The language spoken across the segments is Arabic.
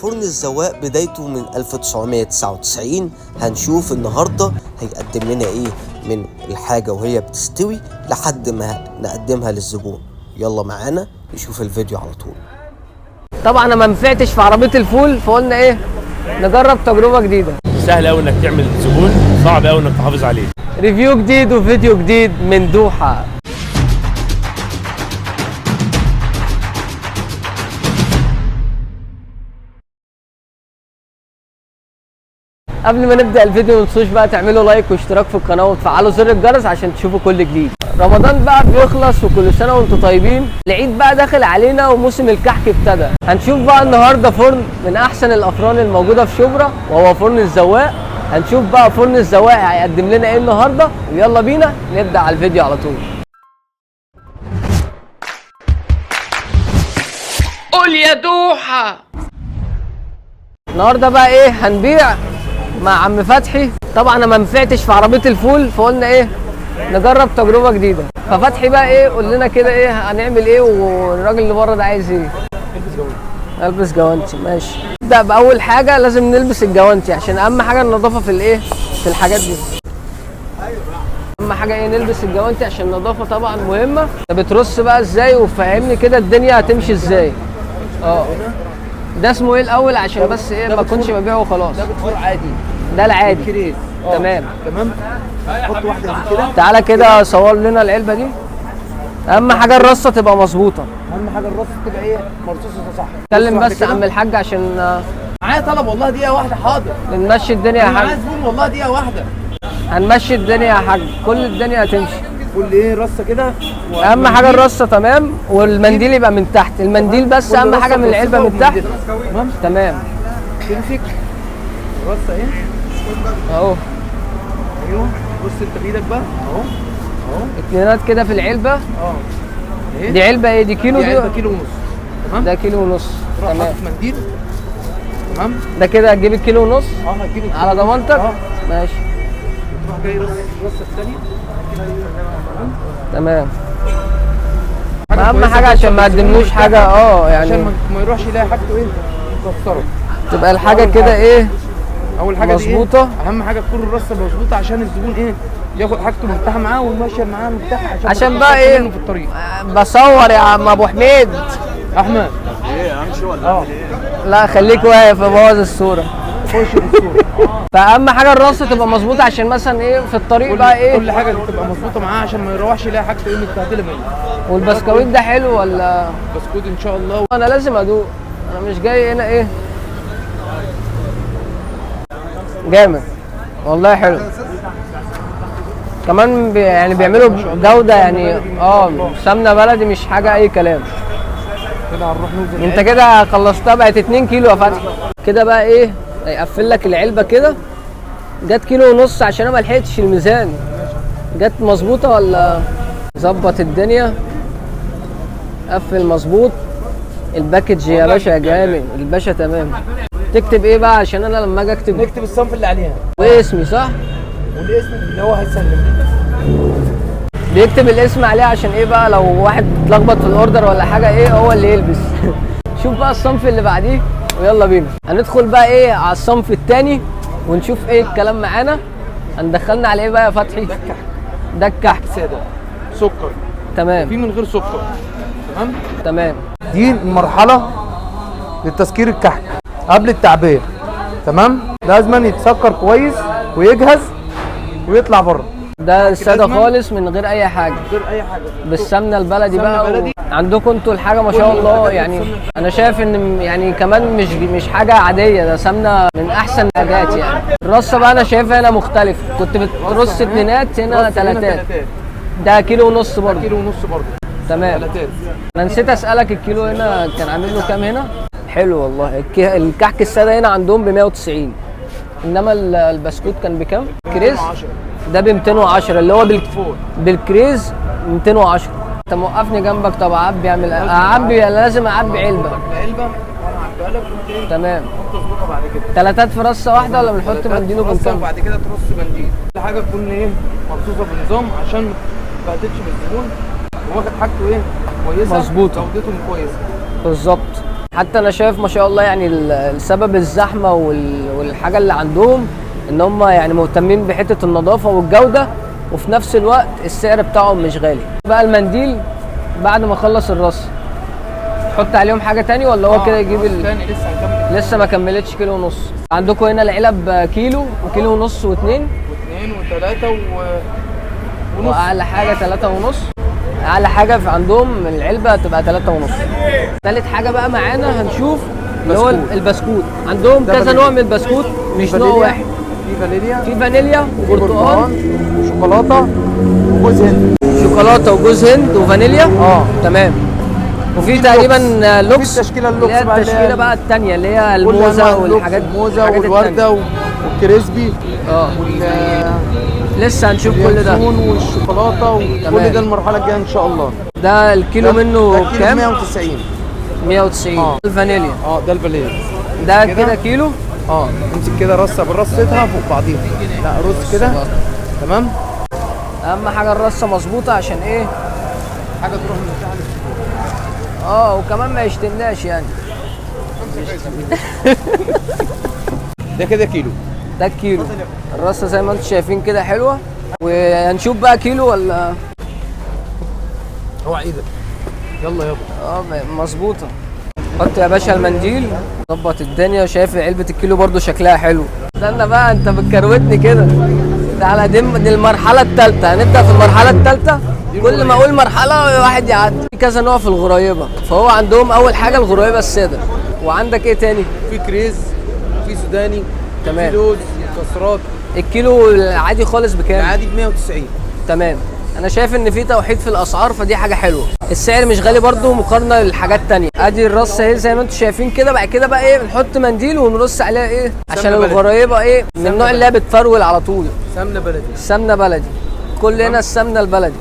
فرن الزواق بدايته من 1999. هنشوف النهارده هيقدم لنا ايه من الحاجه وهي بتستوي لحد ما نقدمها للزبون. يلا معانا نشوف الفيديو على طول. طبعا انا ما نفعتش في عربيه الفول، فقلنا ايه نجرب تجربه جديده. سهل قوي انك تعمل زبون، صعب قوي انك تحافظ عليه. ريفيو جديد وفيديو جديد من دوحه. قبل ما نبدا الفيديو ما تنسوش بقى تعملوا لايك واشتراك في القناه وتفعلوا زر الجرس عشان تشوفوا كل جديد. رمضان بقى بيخلص وكل سنه وانتم طيبين، العيد بقى داخل علينا وموسم الكحك ابتدى. هنشوف بقى النهارده فرن من احسن الافران الموجوده في شبرا وهو فرن الزواق. هنشوف بقى فرن الزواق هيقدم لنا ايه النهارده، ويلا بينا نبدا على الفيديو على طول. قول يا دوحه. النهارده بقى ايه هنبيع مع عم فتحي. طبعا انا ما نفعتش في عربيه الفول، فقلنا ايه نجرب تجربه جديده. ففتحي بقى ايه قول لنا كده ايه هنعمل ايه، والراجل اللي بره ده عايز ايه؟ البس جوانتي. ماشي. نبدا باول حاجه لازم نلبس الجوانتي عشان اهم حاجه النظافه في الايه في الحاجات دي. اهم حاجه ايه نلبس الجوانتي عشان النظافه طبعا مهمه. انت بترص بقى ازاي وفهمني كده الدنيا هتمشي ازاي. ده اسمه ايه الاول عشان بس ايه ما اكونش ببيعه وخلاص. ده بتفور عادي، ده العادي كريز. تمام. حط واحده كده. تعالى كده صور لنا العلبه دي. اهم حاجه الرصه تبقى مظبوطه. اهم حاجه الرص تبقى ايه مرصوصه صح. اتكلم بس يا عم الحاج عشان معايا طلب والله دقيقه واحده. حاضر نمشي الدنيا يا معايا حاج. زبون والله دقيقه واحده. هنمشي الدنيا يا حاج، كل الدنيا هتمشي. كل ايه رصه كده. اهم حاجه الرصه تمام، والمنديل يبقى من تحت. المنديل بس اهم حاجه من العلبه من تحت. تمام. تمسك الرصه ايه اهو. ايوه بص انت بايدك بقى اهو اتنينات كده في العلبه. ايه دي علبه ايه؟ دي كيلو؟ دي علبه كيلو ونص. تمام. ده كيلو ونص. تمام. تمام. منديل. تمام. ده كده هتجيب الكيلو ونص هتجيب على ضمانتك. ماشي. تروح جاي الرصه الثانيه. تمام. اهم حاجه عشان ما قدملوش حاجه يعني عشان ما يروحش يلاقي حاجته ايه مكسره. تبقى الحاجه كده ايه اول حاجه مظبوطه. إيه؟ اهم حاجه تكون الرصه مظبوطه عشان الزبون ايه ياخد حاجته مرتاحه معاه ويمشي معاه مرتاح عشان بقى ايه في الطريق. بصور يا عم ابو حميد. احمد ايه امشي ولا لا خليك واقف ابوظ الصوره. خش في الصوره. فاهم حاجه الرصه تبقى مظبوطه عشان مثلا ايه في الطريق بقى ايه كل حاجه تبقى مظبوطه معاه عشان ما يروحش يلاقي حاجته ايه متبهدله منه. والبسكويت ده حلو ولا بسكوت ان شاء الله. انا لازم ادوق، انا مش جاي هنا ايه جامد والله حلو. كمان يعني بيعملوا جوده يعني سمنه بلدي مش حاجه اي كلام. كده هنروح ننزل. انت كده خلصتها بقت 2 كيلو يا فتحي. كده بقى ايه هيقفل لك العلبه كده. جت كيلو ونص عشان انا ما لحقتش الميزان. جت مظبوطه ولا ظبط الدنيا. قفل مظبوط. الباكج يا باشا جامد. الباشا تمام. تكتب ايه بقى عشان انا لما اجي اكتب نكتب الصنف اللي عليها واسمي صح. والاسم اللي هو هيسلم. بيكتب الاسم عليه عشان ايه بقى لو واحد اتلخبط في الاوردر ولا حاجه ايه هو اللي يلبس. شوف بقى الصنف اللي بعديه ويلا بينا. هندخل بقى ايه على الصنف الثاني ونشوف ايه الكلام معانا. هندخلنا على ايه بقى يا فتحي؟ ده الكحك ساده سكر. تمام. في من غير سكر. تمام. تمام. دي المرحله للتسكير الكحك قبل التعبئه. تمام. لازم يتسكر كويس ويجهز ويطلع بره. ده الساده خالص من غير اي حاجه. من غير اي حاجه. بالسمنه البلدي بقى بلدي. عندكم انتوا الحاجه ما شاء الله يعني. انا شايف ان يعني كمان مش حاجه عاديه، ده سمنه من احسن الحاجات يعني. الرصه بقى انا شايفها هنا مختلف. كنت بترص اتنينات هنا تلاتات. ده كيلو ونص برضه. كيلو ونص برضه. تمام. تلاتات. انا نسيت اسالك الكيلو هنا كان عامل له كام هنا؟ حلو والله. الكحك الساده هنا عندهم ب 190، انما البسكوت كان بكام؟ كريز ده ب 210 اللي هو بالكريز 210. انت موقفني جنبك. طب اعبي اعبي لازم اعبي علبه وانا هعبيها لك. تمام. تظبطها بعد كده. تلاتات في رصه واحده ولا بنحط منديل وبنكمل؟ وبعد كده ترص منديل. كل حاجه تكون ايه مرصوصه بنظام عشان ما تبهدلش بالزبون واخد حاجته ايه كويسه مظبوطه جودتهم كويسه بالظبط. حتى انا شايف ما شاء الله يعني السبب الزحمه والحاجه اللي عندهم ان هم يعني مهتمين بحته النظافه والجوده، وفي نفس الوقت السعر بتاعهم مش غالي. بقى المنديل بعد ما اخلص الرص تحط عليهم حاجه تاني ولا هو كده يجيب تاني لسه هنكمل. لسه ما كملتش كيلو ونص. عندكم هنا العلب كيلو وكيلو ونص واثنين وثلاثة ونص، واعلى حاجه 3 ونص. اعلى حاجه في عندهم العلبه هتبقى 3 ونص. ثالث حاجه بقى معانا هنشوف اللي هو البسكوت. عندهم كذا نوع من البسكوت مش نوع واحد. في فانيليا وبرتقال وشوكولاته وجوز هند. شوكولاته وجوز هند وفانيليا. تمام. وفي تقريبا لوكس. في التشكيله اللوكس اللي هي التشكيله بقى الثانيه اللي هي الموزه والحاجات الموزه والورده والكريسبي. لسه هنشوف كل ده. والشوكولاته وكل ده المرحله الجايه ان شاء الله. ده الكيلو منه كام؟ 190. 190. الفانيليا. ده الفانيليا. ده كده كيلو. امسك كده رصه بالرصتها فوق بعضيها. لا رص كده. تمام. اهم حاجه الرصه مظبوطه عشان ايه؟ حاجه تروح من البتاع وكمان ما يشتمناش يعني. ده كده كيلو. ده الكيلو. الرصه زي ما انتم شايفين كده حلوه. وهنشوف بقى كيلو ولا اوعى ايدك. يلا يابا. مظبوطه. حط يا باشا المنديل، ظبط الدنيا. شايف علبه الكيلو برضو شكلها حلو. استنى بقى انت بتكروتني كده. تعالى دي المرحله الثالثه. هنبدا في المرحله الثالثه. كل ما اقول مرحله واحد يعدي. في كذا نوع في الغرايبه. فهو عندهم اول حاجه الغرايبه الساده. وعندك ايه تاني؟ في كريز، في سوداني، تمام. في لوز، كسرات. الكيلو العادي خالص بكام؟ العادي ب 190. تمام. انا شايف ان في توحيد في الاسعار، فدي حاجه حلوه. السعر مش غالي برضو مقارنه للحاجات تانية. ادي الرصه اهي زي ما انتم شايفين كده. بعد كده بقى ايه؟ بنحط منديل ونرص عليها ايه عشان الغرايبه ايه من النوع اللي هي بتفرول على طول. سمنه بلدي. سمنه بلدي. كل هنا السمنه البلدي.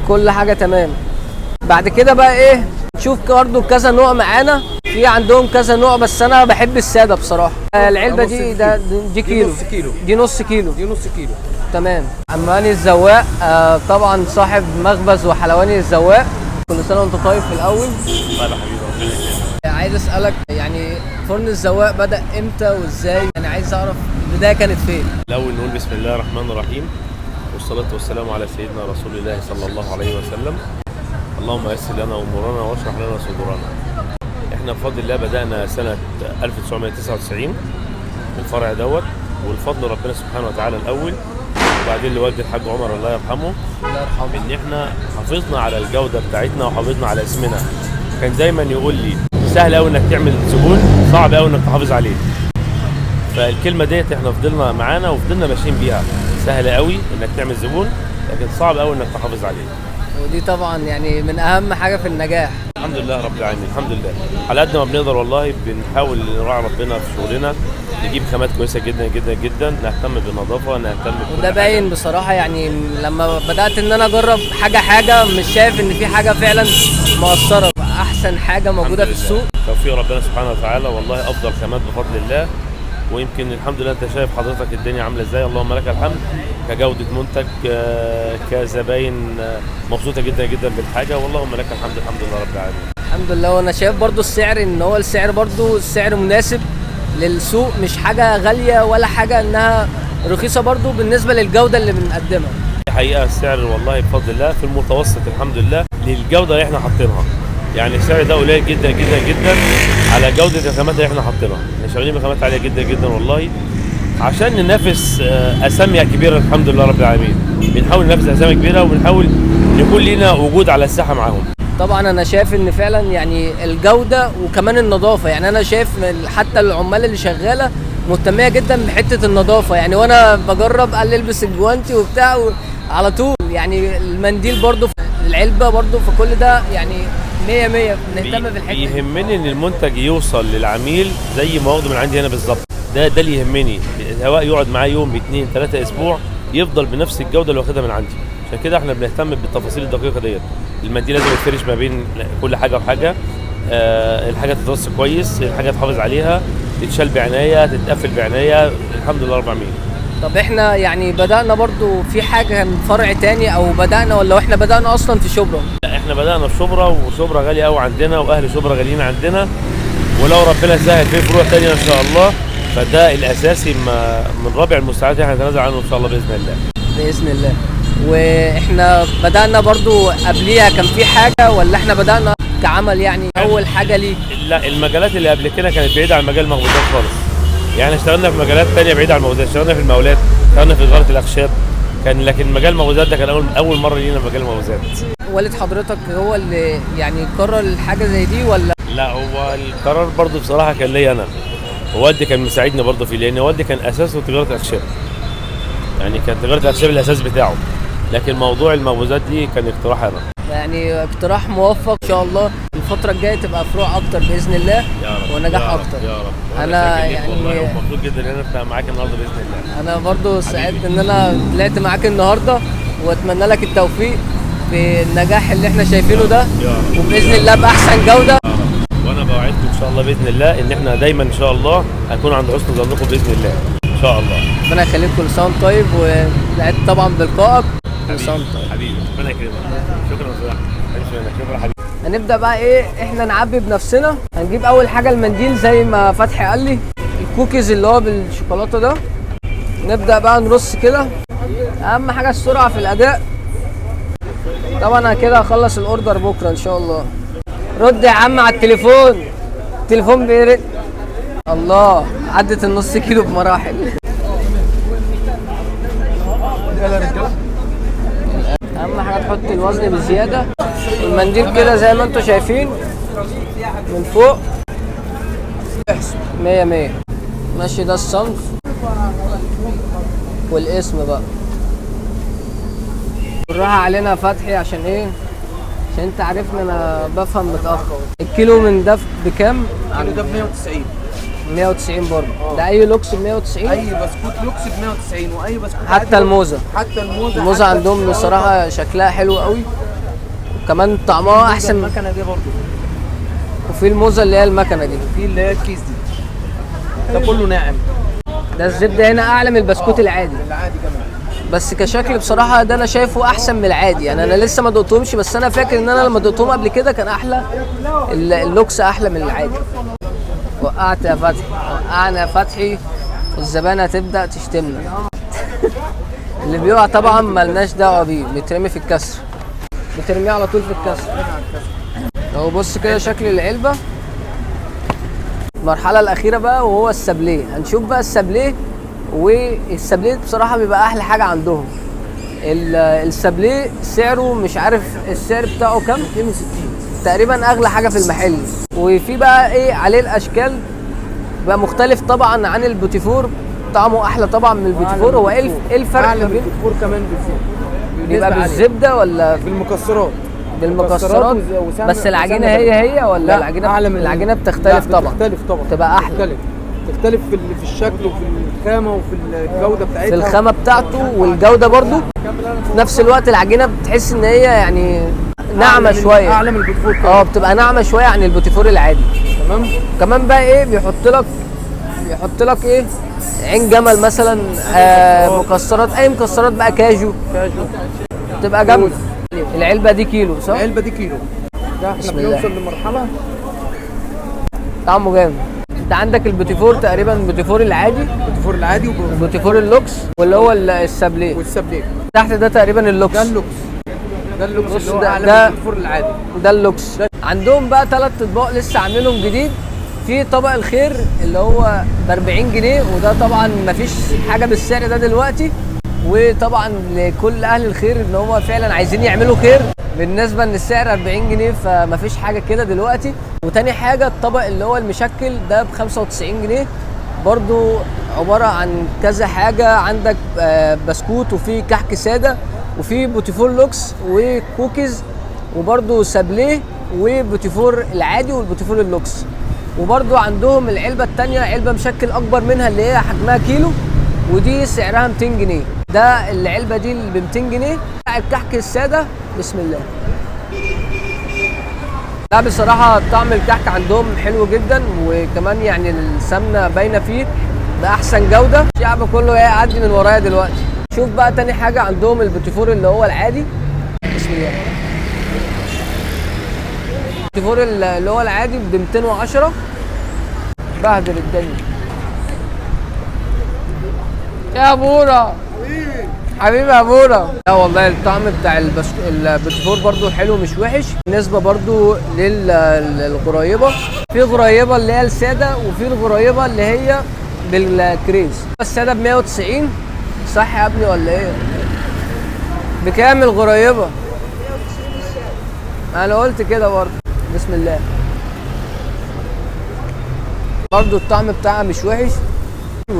كل حاجه تمام. بعد كده بقى ايه؟ نشوف برضو كذا نوع معانا. في عندهم كذا نوع بس انا بحب الساده بصراحه. العلبه دي كيلو. نص كيلو. دي نص كيلو. دي نص كيلو. تمام. عماني الزواق طبعا صاحب مخبز وحلواني الزواق. كل سنه وانت طيب في الاول. طيب يا حبيبي ربنا يكرمك. عايز اسالك يعني فرن الزواق بدا امتى وازاي؟ يعني عايز اعرف البدايه كانت فين. الاول نقول بسم الله الرحمن الرحيم والصلاه والسلام على سيدنا رسول الله صلى الله عليه وسلم. اللهم يسر لنا امورنا واشرح لنا صدورنا. احنا بفضل الله بدانا سنه 1999 الفرع دوت، والفضل ربنا سبحانه وتعالى الاول، وبعدين لوالد الحاج عمر الله يرحمه. الله يرحمه. ان احنا حافظنا على الجوده بتاعتنا وحافظنا على اسمنا. كان دايما يقول لي سهل قوي انك تعمل زبون، صعب قوي انك تحافظ عليه. فالكلمه ديت احنا فضلنا معانا وفضلنا ماشيين بيها. سهل قوي انك تعمل زبون لكن صعب قوي انك تحافظ عليه. ودي طبعا يعني من اهم حاجه في النجاح. الحمد لله رب العالمين. الحمد لله على قد ما بنقدر والله بنحاول نراعي ربنا في شغلنا، نجيب خامات كويسه جدا جدا جدا، نهتم بالنظافه، نهتم بكل وده باين بصراحه. يعني لما بدات ان انا اجرب حاجه مش شايف ان في حاجه فعلا مؤثره. احسن حاجه موجوده في السوق. توفيق ربنا سبحانه وتعالى والله. افضل خامات بفضل الله. ويمكن الحمد لله انت شايف حضرتك الدنيا عامله ازاي. اللهم لك الحمد. كجوده منتج، كزباين مبسوطه جدا جدا بالحاجه، واللهم لك الحمد. الحمد لله رب العالمين. الحمد لله. وانا شايف برضو السعر ان هو السعر برضو السعر مناسب للسوق. مش حاجه غاليه ولا حاجه انها رخيصه برضو بالنسبه للجوده اللي بنقدمها. حقيقه السعر والله بفضل الله في المتوسط الحمد لله للجوده اللي احنا حاطينها. يعني السعر ده قليل جدا جدا جدا على جوده الخامات اللي احنا حاطينها. احنا شغالين بخامات عاليه جدا جدا والله عشان ننافس اسامي كبيره. الحمد لله رب العالمين. بنحاول ننافس اسامي كبيره وبنحاول يكون لنا وجود على الساحه معاهم. طبعا انا شايف ان فعلا يعني الجوده وكمان النظافه. يعني انا شايف حتى العمال اللي شغاله مهتميه جدا بحته النظافه. يعني وانا بجرب قال البس الجوانتي وبتاع على طول. يعني المنديل برضو في العلبه برضو، في كل ده يعني 100 نهتم بالحته. يهمني ان المنتج يوصل للعميل زي ما واخده من عندي هنا بالظبط. ده اللي يهمني. الهواء يقعد معاه يوم 2 3 اسبوع يفضل بنفس الجوده اللي واخدها من عندي. عشان كده احنا بنهتم بالتفاصيل الدقيقه ديت. المنديل لازم يتفرش ما بين كل حاجه وحاجه. الحاجه تترص كويس، الحاجه تحافظ عليها، تتشال بعنايه، تتقفل بعنايه. الحمد لله رب العالمين. طب احنا يعني بدأنا برضو في حاجة كان فرع تاني او بدأنا، ولا احنا بدأنا اصلا في شبرا؟ لا احنا بدأنا في شبرا، وشبرا غالية قوي عندنا، واهل شبرا غاليين عندنا، ولو ربنا سهل في فروع تانية ان شاء الله، فده الاساسي من رابع المستعملات احنا هنتنازل عنه ان شاء الله باذن الله. بإذن الله. واحنا بدأنا برضو قبليها كان في حاجة، ولا احنا بدأنا كعمل يعني اول حاجة ليه؟ لا المجالات اللي قبل كده كانت بعيدة عن مجال المخبوزات خالص، يعني اشتغلنا في مجالات تانية بعيدة عن المخبوزات، اشتغلنا في المقاولات، اشتغلنا في إدارة الأخشاب، لكن مجال المخبوزات ده كان أول مرة لينا في مجال المخبوزات. والد حضرتك هو اللي يعني قرر الحاجة زي دي ولا؟ لا هو القرار برضه بصراحة كان ليا أنا، ووالدي كان مساعدني برضه فيه، لأن والدي كان أساسه تجارة الأخشاب، يعني كان تجارة الأخشاب الأساس بتاعه، لكن موضوع المخبوزات دي كان اقتراح أنا. يعني اقتراح موفق ان شاء الله، الفترة الجاية تبقى فروع اكتر بإذن الله يا رب ونجاح يا رب اكتر. يا رب. انا يعني والله مبسوط جدا ان انا طلعت معاك النهارده باذن الله. انا برضو سعيد ان انا طلعت معاك النهارده، واتمنى لك التوفيق في النجاح اللي احنا شايفينه ده، يا رب. وباذن الله باحسن جوده. وانا بوعدكم ان شاء الله باذن الله ان احنا دايما ان شاء الله هنكون عند حسن ظنكم باذن الله ان شاء الله. ربنا يخليك، كل سنه وانت طيب، وسعدت طبعا بلقائك. كل سنه وانت طيب حبيبي، ربنا يكرمك. شكرا يا صاحبي. شكرا حبيبي. هنبدا بقى ايه، احنا نعبي بنفسنا. هنجيب اول حاجه المنديل زي ما فتحي قال لي، الكوكيز اللي هو بالشوكولاته ده. نبدا بقى نرص كده، اهم حاجه السرعه في الاداء. طبعا انا كده هخلص الاوردر بكره ان شاء الله. رد يا عم على التليفون، التليفون بيرن. الله، عدت النص كيلو بمراحل. اهم حاجه تحط الوزن بزياده. المنديل كده زي ما انتم شايفين من فوق 100 ماشي. ده الصنف والاسم بقى. بالراحه علينا يا فتحي، عشان ايه؟ عشان انت عارفني انا بفهم متاخر. الكيلو من ده بكام؟ الكيلو ده ب 190. 190 برضه. ده اي لوكس ب 190؟ اي بسكوت لوكس ب 190، واي بسكوت حتى الموزه. حتى الموزه عندهم بصراحه شكلها حلو قوي، وكمان طعمها احسن. المكنه دي برضه، وفي الموزه اللي هي المكنه دي، في اللي هي الكيس دي، ده كله ناعم. ده الزبده هنا اعلى من البسكوت العادي. العادي كمان. بس كشكل بصراحه ده انا شايفه احسن من العادي، يعني انا لسه ما دقتهمش، بس انا فاكر ان انا لما دقتهم قبل كده كان احلى. اللوكس احلى من العادي. وقعت يا فتحي، وقعنا يا فتحي، الزبانه تبدا تشتمنا. اللي بيقع طبعا ملناش دعوه بيه، بيترمي في الكسر، بترميه على طول في الكسر. اهو بص كده شكل العلبه. المرحله الاخيره بقى وهو السابليه. هنشوف بقى السابليه، والسابليه بصراحه بيبقى احلى حاجه عندهم. السابليه سعره مش عارف السعر بتاعه كام، 62 تقريبا، اغلى حاجه في المحل. وفي بقى ايه عليه الاشكال بقى مختلف طبعا عن البوتيفور، طعمه احلى طبعا من البوتيفور. هو ايه الفرق ما بين البوتيفور كمان بيبقى بالزبده ولا بالمكسرات؟ بالمكسرات بس العجينه هي ولا العجينه بتختلف طبعا؟ بتختلف طبعا، تبقى احلى، تختلف في الشكل وفي الخامه وفي الجوده بتاعتها، في الخامه بتاعته والجوده برضو. في نفس الوقت العجينه بتحس ان هي يعني ناعمه شويه، اعلى من البوتيفور. بتبقى ناعمه شويه عن البوتيفور العادي. تمام. كمان بقى ايه بيحط لك ايه، عين جمل مثلا، مكسرات، اي مكسرات بقى، كاجو تبقى جامده. العلبه دي كيلو صح؟ العلبه دي كيلو. ده احنا بنوصل لمرحله طعمه جامد. انت عندك البوتيفور تقريبا، البوتيفور العادي، البوتيفور العادي البوتيفور اللوكس، واللي هو السابليه، والسابليه تحت ده تقريبا اللوكس. ده اللوكس اللي هو اعلى من ده البوتيفور العادي. ده اللوكس. عندهم بقى 3 اطباق لسه عاملينهم جديد. في طبق الخير اللي هو ب 40 جنيه، وده طبعا مفيش حاجه بالسعر ده دلوقتي. وطبعا لكل اهل الخير ان هم فعلا عايزين يعملوا خير، بالنسبه ان السعر 40 جنيه فمفيش حاجه كده دلوقتي. وتاني حاجه الطبق اللي هو المشكل ده ب 95 جنيه، برضو عباره عن كذا حاجه. عندك بسكوت، وفي كحك ساده، وفي بوتيفور لوكس، وكوكيز، وبرضو سابليه، وبوتيفور العادي، والبوتيفور اللوكس. وبرضو عندهم العلبه الثانيه، علبه مشكل اكبر منها اللي هي حجمها كيلو، ودي سعرها 200 جنيه. ده العلبه دي ب 200 جنيه. الكحك الساده بسم الله. لا بصراحه طعم الكحك عندهم حلو جدا، وكمان يعني السمنه باينه فيه، باحسن جوده. الشعب كله هيعدي من ورايا دلوقتي. شوف بقى تاني حاجه عندهم البوتيفور اللي هو العادي. بسم الله. البوتيفور اللي هو العادي ب 210 بهدل الدنيا. يا بورا حبيبي يا بورا. لا والله الطعم بتاع البوتيفور برضو حلو مش وحش. بالنسبه برضو للغريبه، في غريبه اللي هي الساده وفي الغريبه اللي هي بالكريز. الساده ب 190 صح يا ابني ولا ايه؟ بكام الغريبه؟ انا قلت كده برضو. بسم الله. برضو الطعم بتاعها مش وحش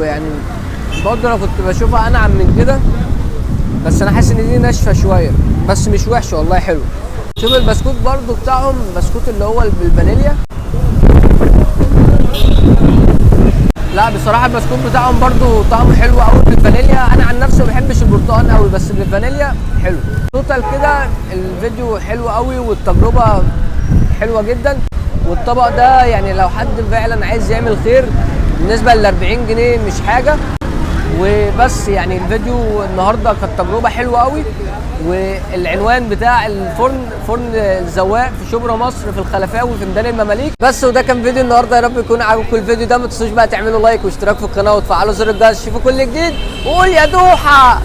يعني، برضو انا كنت بشوفها انعم من كده، بس انا حاسس ان دي ناشفه شويه، بس مش وحشه والله حلو. شوف البسكوت برضو بتاعهم، بسكوت اللي هو بالفانيليا. لا بصراحه البسكوت بتاعهم برضو طعمه حلو قوي بالفانيليا. انا عن نفسي ما بحبش البرتقال قوي، بس بالفانيليا حلو. توتال كده الفيديو حلو قوي والتجربه حلوه جدا. والطبق ده يعني لو حد فعلا عايز يعمل خير، بالنسبه ل 40 جنيه مش حاجه. وبس يعني الفيديو النهارده كانت تجربه حلوه قوي. والعنوان بتاع الفرن فرن الزواق في شبرا مصر في الخلفاوي في ميدان المماليك. بس وده كان فيديو النهارده، يا رب يكون عجبكم الفيديو ده. ما تنسوش بقى تعملوا لايك واشتراك في القناه وتفعلوا زر الجرس تشوفوا كل جديد. وقول يا دوحه.